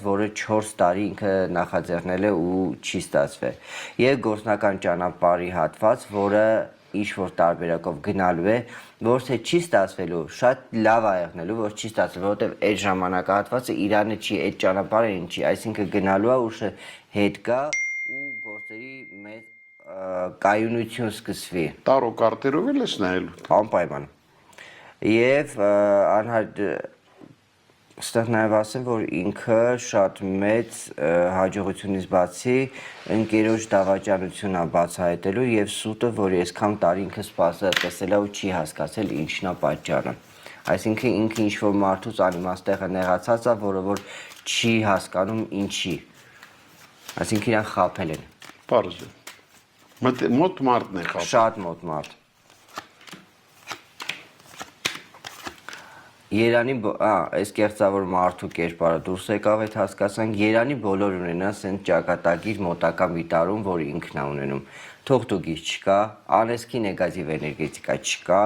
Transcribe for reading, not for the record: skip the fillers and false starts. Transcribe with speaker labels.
Speaker 1: որը 4 տարի ինքը նախաձեռնել է ու չի ստացվել։ Եվ գործնական ճանապարհի հատված, որը ինչ-որ տարբերակով գնալու է, որ թե չի ստացվելու, շատ լավ է եղնելու, որ չի ստացվել, որովհետև այդ ժամանակահատվածը Իրանը չի, այդ ճանապարհը չի, այսինքն գնալու է ու հետ գա ու գործերի մեծ կայունություն սկսվի։
Speaker 2: Տարօկարտերով էլ ես նայելու։
Speaker 1: Անպայման։ Եվ Ստեղ նաև ասեմ, որ ինքը շատ մեծ հաջողությունից բացի ընկերոջ դավաճանություն է բացահայտելու եւ սուտը, որ այսքան տարի ինքը տեսել է ու չի հասկացել ինչն է պատճառը։ Այսինքն ինքը ինչ-որ մարդուց անիմաստեղը նեղացած է, որը որ չի հասկանում ինչի։ Այսինքն իրան խաբել են։
Speaker 2: Պարզ է։ Մոտ մարդն է խաբել։
Speaker 1: Շատ մոտ մարդ։ Երանի, այս կեղծավոր մարդու կերպարը դուրս եկավ այդ հասկացանք, Երանի բոլոր ունենան սենց ճակատագիր մոտակա մի տարում, որ ինքն է ունենում։ Թողտուգիր չկա, անեսքի նեգատիվ էներգետիկա չկա,